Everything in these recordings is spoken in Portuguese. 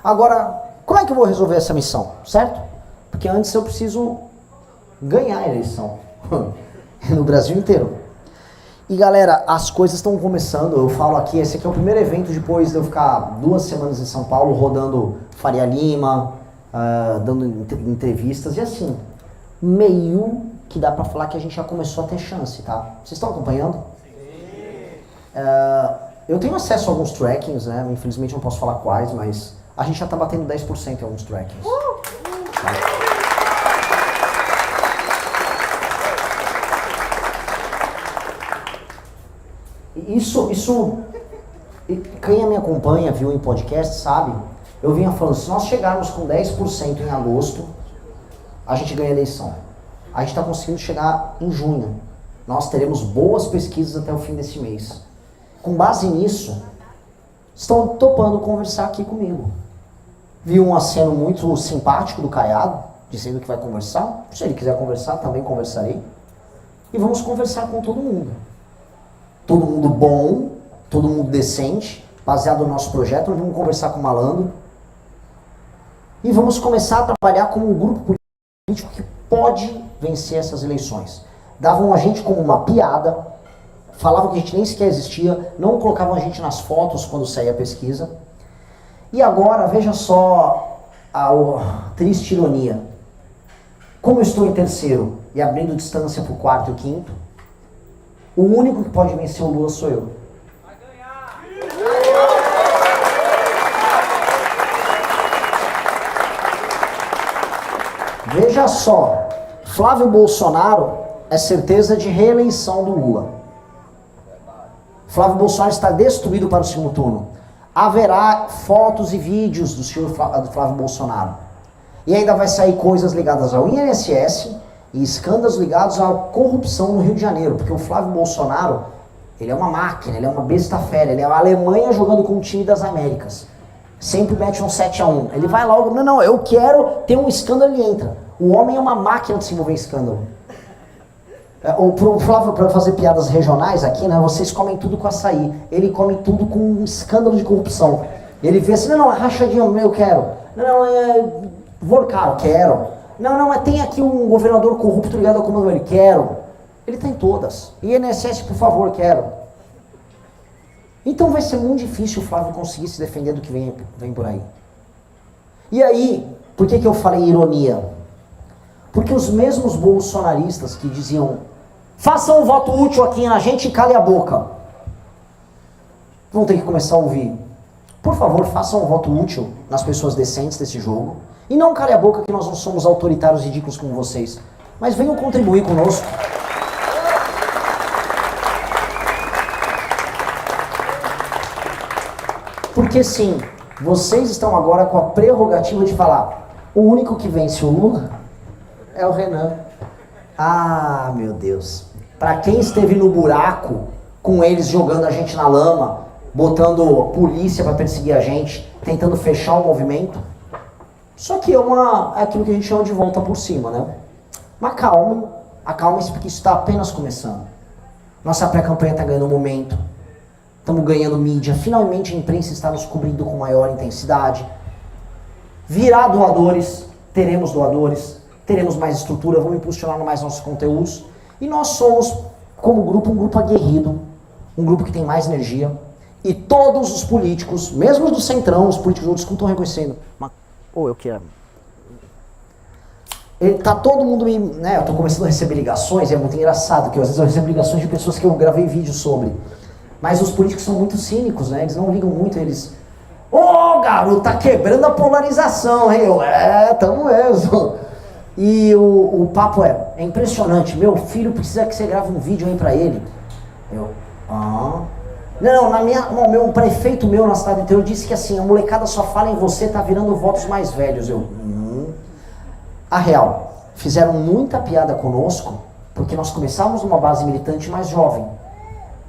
Agora, como é que eu vou resolver essa missão, certo? Porque antes eu preciso ganhar a eleição no Brasil inteiro. E galera, as coisas estão começando, eu falo aqui, esse aqui é o primeiro evento depois de eu ficar 2 semanas em São Paulo, rodando Faria Lima, dando entrevistas, e assim, meio que dá pra falar que a gente já começou a ter chance, tá? Vocês estão acompanhando? Sim. Eu tenho acesso a alguns trackings, né? Infelizmente não posso falar quais, mas a gente já tá batendo 10% em alguns trackings. Tá? Isso, quem me acompanha, viu em podcast, sabe? Eu vinha falando, se nós chegarmos com 10% em agosto, a gente ganha a eleição. A gente está conseguindo chegar em junho. Nós teremos boas pesquisas até o fim desse mês. Com base nisso, estão topando conversar aqui comigo. Vi um aceno muito simpático do Caiado, dizendo que vai conversar. Se ele quiser conversar, também conversarei. E vamos conversar com todo mundo. Todo mundo bom, todo mundo decente, baseado no nosso projeto. Nós vamos conversar com o malandro. E vamos começar a trabalhar como um grupo político que pode vencer essas eleições. Davam a gente como uma piada, falavam que a gente nem sequer existia, não colocavam a gente nas fotos quando saía a pesquisa. E agora, veja só a triste ironia. Como eu estou em terceiro e abrindo distância para o quarto e o quinto, o único que pode vencer o Lula sou eu. Vai ganhar! Veja só, Flávio Bolsonaro é certeza de reeleição do Lula. Flávio Bolsonaro está destruído para o segundo turno. Haverá fotos e vídeos do senhor Flávio Bolsonaro. E ainda vai sair coisas ligadas ao INSS e escândalos ligados à corrupção no Rio de Janeiro. Porque o Flávio Bolsonaro, ele é uma máquina, ele é uma besta fera, ele é a Alemanha jogando com o time das Américas. Sempre mete um 7-1. Ele vai logo, não, eu quero ter um escândalo, ele entra. O homem é uma máquina de se envolver em escândalo. O Flávio, para fazer piadas regionais aqui, né, vocês comem tudo com açaí. Ele come tudo com um escândalo de corrupção. Ele vê assim, não, é rachadinha, eu quero. Não, é Vorcaro, quero. Não, mas tem aqui um governador corrupto ligado ao comando, ele quero. Ele tem todas. INSS, por favor, quero. Então vai ser muito difícil o Flávio conseguir se defender do que vem por aí. E aí, por que eu falei ironia? Porque os mesmos bolsonaristas que diziam façam um voto útil aqui na gente e cale a boca, vão ter que começar a ouvir. Por favor, façam um voto útil nas pessoas decentes desse jogo. E não cale a boca que nós não somos autoritários e ridículos como vocês. Mas venham contribuir conosco. Porque sim, vocês estão agora com a prerrogativa de falar o único que vence o Lula é o Renan. Ah, meu Deus. Para quem esteve no buraco, com eles jogando a gente na lama, botando polícia para perseguir a gente, tentando fechar o movimento, só que é aquilo que a gente chama de volta por cima, né? Mas acalmem-se porque isso está apenas começando. Nossa pré-campanha está ganhando momento, estamos ganhando mídia, finalmente a imprensa está nos cobrindo com maior intensidade. Virá doadores, teremos mais estrutura, vamos impulsionar mais nossos conteúdos. E nós somos, como grupo, um grupo aguerrido, um grupo que tem mais energia. E todos os políticos, mesmo do Centrão, os políticos outros, estão reconhecendo. Eu quero. Tá todo mundo me... Né, eu tô começando a receber ligações, e é muito engraçado, que às vezes eu recebo ligações de pessoas que eu gravei vídeo sobre. Mas os políticos são muito cínicos, né? Eles não ligam muito, eles... garoto, tá quebrando a polarização, hein? Tamo mesmo. E o papo é impressionante. Meu filho precisa que você grave um vídeo aí pra ele. Não, um prefeito meu na cidade inteira disse que assim, a molecada só fala em você, tá virando votos mais velhos. A real, fizeram muita piada conosco, porque nós começávamos numa base militante mais jovem.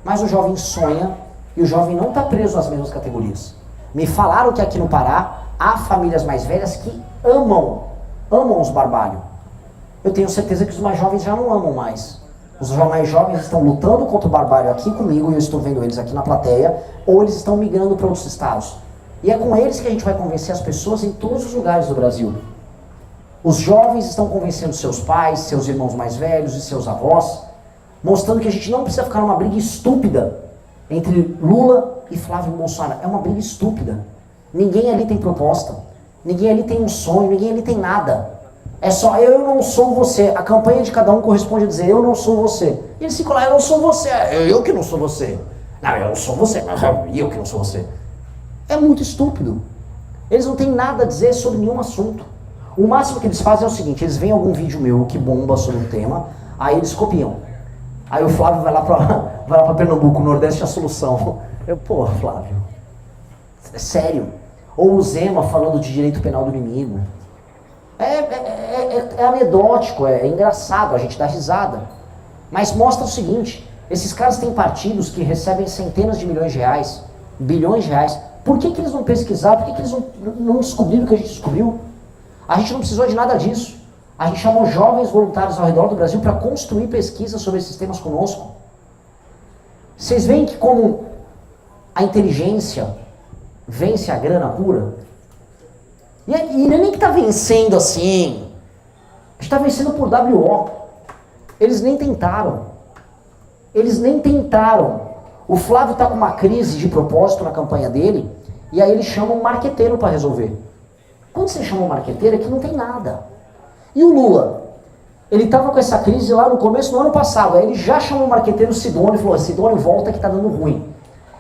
Mas o jovem sonha e o jovem não tá preso às mesmas categorias. Me falaram que aqui no Pará há famílias mais velhas que amam os barbalhos. Eu tenho certeza que os mais jovens já não amam mais. Os mais jovens estão lutando contra o barbário aqui comigo, e eu estou vendo eles aqui na plateia, ou eles estão migrando para outros estados. E é com eles que a gente vai convencer as pessoas em todos os lugares do Brasil. Os jovens estão convencendo seus pais, seus irmãos mais velhos e seus avós, mostrando que a gente não precisa ficar numa briga estúpida entre Lula e Flávio Bolsonaro. É uma briga estúpida. Ninguém ali tem proposta, ninguém ali tem um sonho, ninguém ali tem nada. É só eu não sou você. A campanha de cada um corresponde a dizer eu não sou você. E eles ficam lá, eu não sou você, eu que não sou você. Não, eu não sou você, eu que não sou você. É muito estúpido. Eles não têm nada a dizer sobre nenhum assunto. O máximo que eles fazem é o seguinte, eles veem algum vídeo meu que bomba sobre um tema, aí eles copiam. Aí o Flávio vai lá pra Pernambuco, o Nordeste é a solução. Pô, Flávio, é sério. Ou o Zema falando de direito penal do inimigo. É anedótico, é engraçado, a gente dá risada. Mas mostra o seguinte, esses caras têm partidos que recebem centenas de milhões de reais, bilhões de reais. Por que eles não pesquisaram? Por que eles não descobriram o que a gente descobriu? A gente não precisou de nada disso. A gente chamou jovens voluntários ao redor do Brasil para construir pesquisas sobre esses temas conosco. Vocês veem que como a inteligência vence a grana pura? E não é nem que está vencendo assim. A gente está vencendo por WO. Eles nem tentaram. Eles nem tentaram. O Flávio está com uma crise de propósito na campanha dele, e aí ele chama um marqueteiro para resolver. Quando você chama um marqueteiro é que não tem nada. E o Lula? Ele estava com essa crise lá no começo do ano passado, aí ele já chamou o marqueteiro Sidônio e falou, Sidônio, volta que está dando ruim.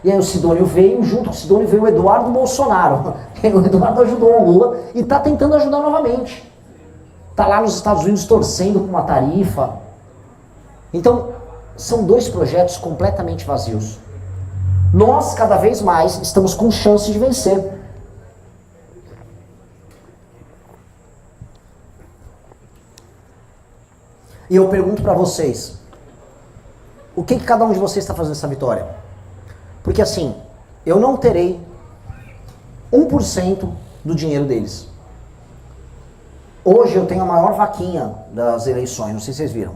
E aí o Sidônio veio, junto com o Sidônio veio o Eduardo Bolsonaro. O Eduardo ajudou o Lula e está tentando ajudar novamente. Está lá nos Estados Unidos torcendo com uma tarifa. Então, são dois projetos completamente vazios. Nós, cada vez mais, estamos com chance de vencer. E eu pergunto para vocês, o que cada um de vocês está fazendo nessa vitória? Porque assim, eu não terei 1% do dinheiro deles. Hoje eu tenho a maior vaquinha das eleições, não sei se vocês viram.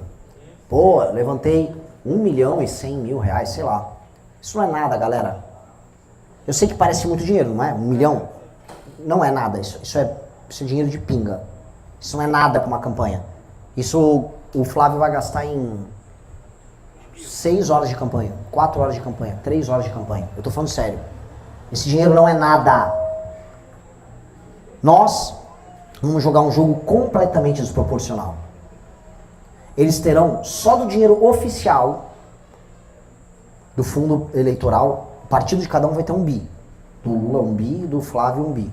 Pô, levantei 1.100.000 sei lá. Isso não é nada, galera. Eu sei que parece muito dinheiro, não é? 1 milhão? Não é nada, isso é dinheiro de pinga. Isso não é nada para uma campanha. Isso o Flávio vai gastar em 6 horas de campanha, 4 horas de campanha, 3 horas de campanha. Eu tô falando sério. Esse dinheiro não é nada. Nós vamos jogar um jogo completamente desproporcional. Eles terão só do dinheiro oficial do fundo eleitoral, o partido de cada um vai ter 1 bi. Do Lula 1 bi, do Flávio 1 bi.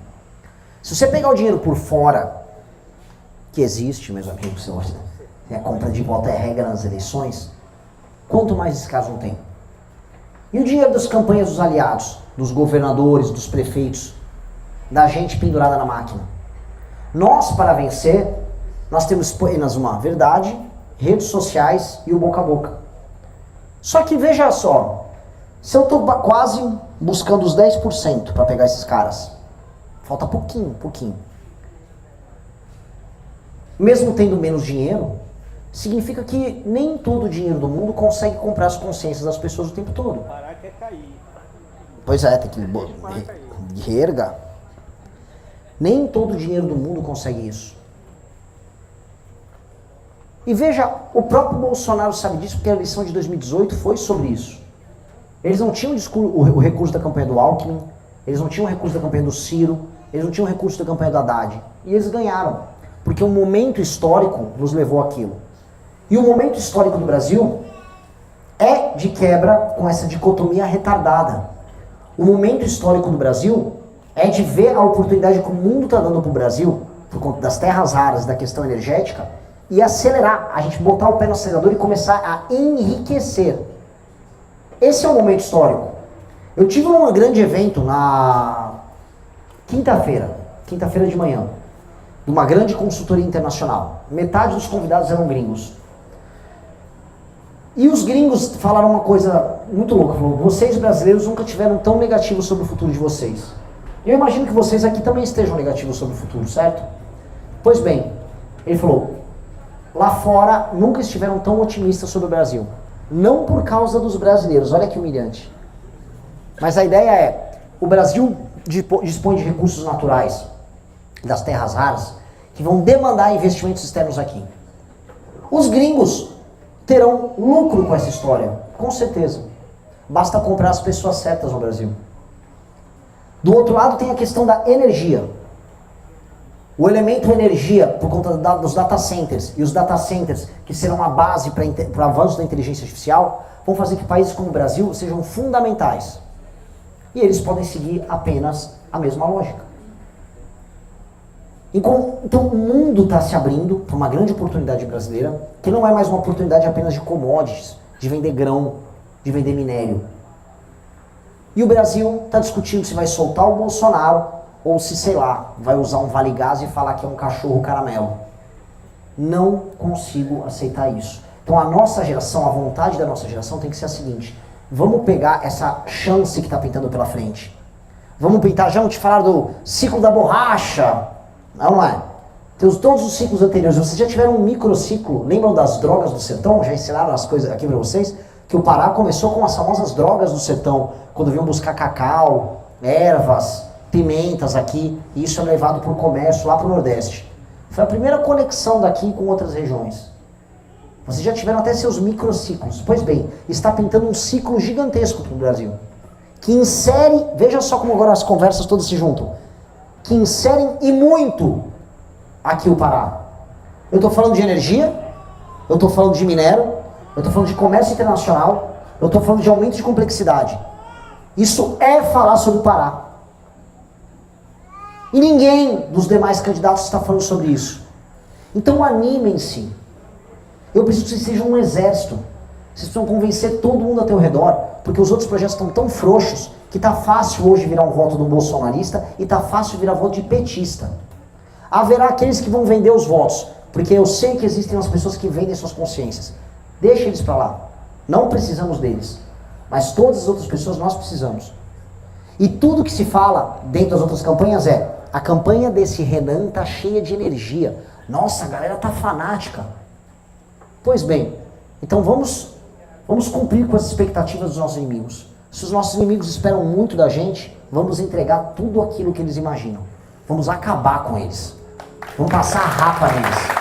Se você pegar o dinheiro por fora, que existe, meus amigos, a compra de voto é regra nas eleições, quanto mais esses caras não tem? E o dinheiro das campanhas dos aliados, dos governadores, dos prefeitos, da gente pendurada na máquina? Nós, para vencer, nós temos apenas uma verdade, redes sociais e o boca a boca. Só que veja só, se eu estou quase buscando os 10% para pegar esses caras, falta pouquinho. Mesmo tendo menos dinheiro, significa que nem todo o dinheiro do mundo consegue comprar as consciências das pessoas o tempo todo. Parar quer cair. Pois é, tem que reerga. Nem todo o dinheiro do mundo consegue isso. E veja, o próprio Bolsonaro sabe disso, porque a eleição de 2018 foi sobre isso. Eles não tinham o recurso da campanha do Alckmin, eles não tinham o recurso da campanha do Ciro, eles não tinham o recurso da campanha do Haddad. E eles ganharam, porque o momento histórico nos levou àquilo. E o momento histórico do Brasil é de quebra com essa dicotomia retardada. O momento histórico do Brasil é de ver a oportunidade que o mundo está dando para o Brasil, por conta das terras raras, da questão energética, e acelerar, a gente botar o pé no acelerador e começar a enriquecer. Esse é o momento histórico. Eu tive um grande evento na quinta-feira de manhã, de uma grande consultoria internacional. Metade dos convidados eram gringos. E os gringos falaram uma coisa muito louca, falaram, vocês brasileiros nunca tiveram tão negativos sobre o futuro de vocês. Eu imagino que vocês aqui também estejam negativos sobre o futuro, certo? Pois bem, ele falou, lá fora nunca estiveram tão otimistas sobre o Brasil. Não por causa dos brasileiros, olha que humilhante. Mas a ideia é, o Brasil dispõe de recursos naturais, das terras raras, que vão demandar investimentos externos aqui. Os gringos terão lucro com essa história, com certeza. Basta comprar as pessoas certas no Brasil. Do outro lado tem a questão da energia. O elemento energia, por conta dos data centers, e os data centers que serão a base para o avanço da inteligência artificial, vão fazer que países como o Brasil sejam fundamentais. E eles podem seguir apenas a mesma lógica. Então o mundo está se abrindo para uma grande oportunidade brasileira, que não é mais uma oportunidade apenas de commodities, de vender grão, de vender minério. E o Brasil está discutindo se vai soltar o Bolsonaro ou se, sei lá, vai usar um Vale Gás e falar que é um cachorro caramelo. Não consigo aceitar isso. Então a nossa geração, a vontade da nossa geração tem que ser a seguinte: vamos pegar essa chance que está pintando pela frente. Vamos pintar, já não te falaram do ciclo da borracha, não é? Tem todos os ciclos anteriores. Vocês já tiveram um microciclo, lembram das drogas do sertão? Já ensinaram as coisas aqui para vocês? Que o Pará começou com as famosas drogas do sertão, quando vinham buscar cacau, ervas, pimentas aqui, e isso é levado para o comércio lá para o Nordeste. Foi a primeira conexão daqui com outras regiões. Vocês já tiveram até seus microciclos. Pois bem, está pintando um ciclo gigantesco para o Brasil, que insere, veja só como agora as conversas todas se juntam, que inserem e muito aqui o Pará. Eu estou falando de energia, eu estou falando de minério, eu estou falando de comércio internacional, eu estou falando de aumento de complexidade. Isso é falar sobre o Pará. E ninguém dos demais candidatos está falando sobre isso. Então animem-se. Eu preciso que vocês sejam um exército. Vocês precisam convencer todo mundo ao teu redor, porque os outros projetos estão tão frouxos que está fácil hoje virar um voto de um bolsonarista e está fácil virar voto de petista. Haverá aqueles que vão vender os votos, porque eu sei que existem as pessoas que vendem suas consciências. Deixa eles para lá. Não precisamos deles. Mas todas as outras pessoas nós precisamos. E tudo que se fala dentro das outras campanhas é: a campanha desse Renan tá cheia de energia. Nossa, a galera tá fanática. Pois bem, então vamos cumprir com as expectativas dos nossos inimigos. Se os nossos inimigos esperam muito da gente, vamos entregar tudo aquilo que eles imaginam. Vamos acabar com eles. Vamos passar a rapa neles.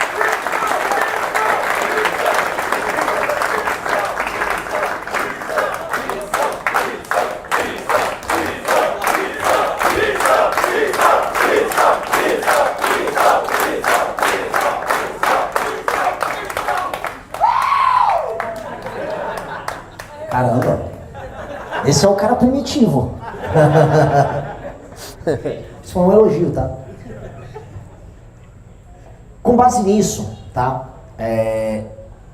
Caramba, esse é o cara primitivo. Isso foi um elogio, tá? Com base nisso, tá?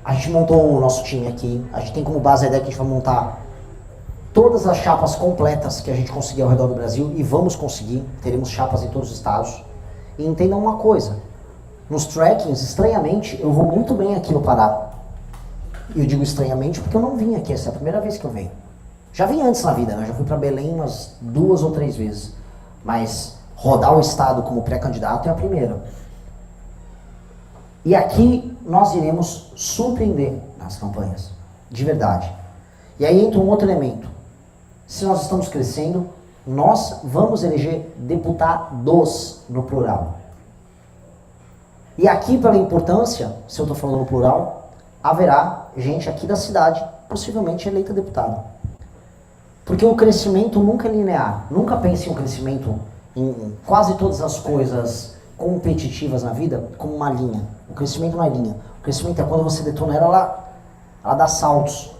A gente montou o nosso time aqui. A gente tem como base a ideia que a gente vai montar todas as chapas completas que a gente conseguir ao redor do Brasil, e vamos conseguir. Teremos chapas em todos os estados. E entendam uma coisa: nos trackings, estranhamente, eu vou muito bem aqui no Pará. E eu digo estranhamente porque eu não vim aqui, essa é a primeira vez que eu venho. Já vim antes na vida, né? Já fui para Belém umas 2 ou 3 vezes. Mas rodar o estado como pré-candidato é a primeira. E aqui nós iremos surpreender nas campanhas, de verdade. E aí entra um outro elemento. Se nós estamos crescendo, nós vamos eleger deputados no plural. E aqui, pela importância, se eu estou falando no plural, haverá gente aqui da cidade, possivelmente eleita deputada. Porque o crescimento nunca é linear. Nunca pense em um crescimento em quase todas as coisas competitivas na vida como uma linha. O crescimento não é linha. O crescimento é quando você detona ela dá saltos.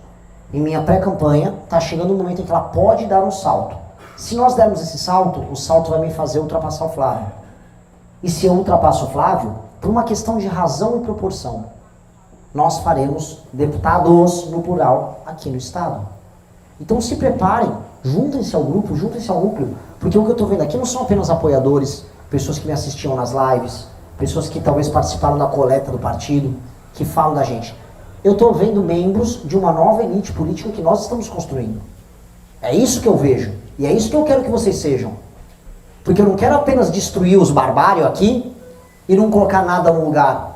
Em minha pré-campanha, está chegando um momento em que ela pode dar um salto. Se nós dermos esse salto, o salto vai me fazer ultrapassar o Flávio. E se eu ultrapasso o Flávio, por uma questão de razão e proporção, nós faremos deputados no plural aqui no estado. Então se preparem, juntem-se ao grupo, juntem-se ao núcleo, porque o que eu estou vendo aqui não são apenas apoiadores, pessoas que me assistiam nas lives, pessoas que talvez participaram da coleta do partido, que falam da gente. Eu estou vendo membros de uma nova elite política que nós estamos construindo. É isso que eu vejo, e é isso que eu quero que vocês sejam. Porque eu não quero apenas destruir os barbários aqui e não colocar nada no lugar.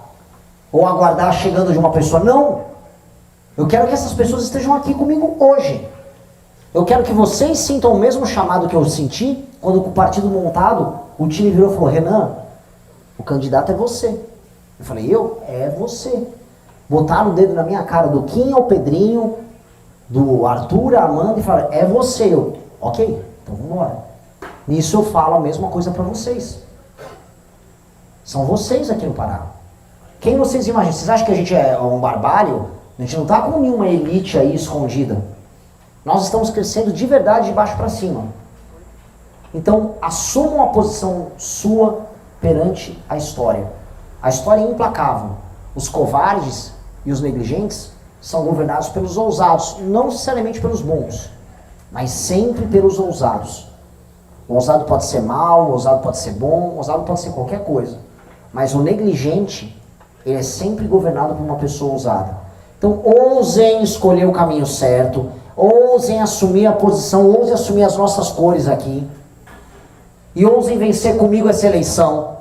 Ou aguardar a chegada de uma pessoa. Não! Eu quero que essas pessoas estejam aqui comigo hoje. Eu quero que vocês sintam o mesmo chamado que eu senti quando o partido montado, o time virou e falou, Renan, o candidato é você. Eu falei, eu? É você. Botaram o dedo na minha cara, do Kim ao Pedrinho, do Arthur, a Amanda, e falaram, é você. Eu, ok, então vamos embora. Nisso eu falo a mesma coisa para vocês. São vocês aqui no Pará. Quem vocês imaginam? Vocês acham que a gente é um barbário? A gente não tá com nenhuma elite aí escondida. Nós estamos crescendo de verdade de baixo para cima. Então, assumam a posição sua perante a história. A história é implacável. Os covardes e os negligentes são governados pelos ousados, não necessariamente pelos bons, mas sempre pelos ousados. O ousado pode ser mau, o ousado pode ser bom, o ousado pode ser qualquer coisa. Mas o negligente, ele é sempre governado por uma pessoa ousada. Então, ousem escolher o caminho certo, ousem assumir a posição, ousem assumir as nossas cores aqui. E ousem vencer comigo essa eleição.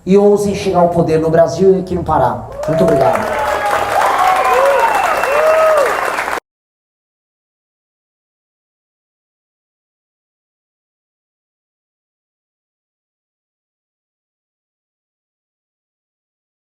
E ousem chegar ao poder no Brasil e aqui no Pará. Muito obrigado.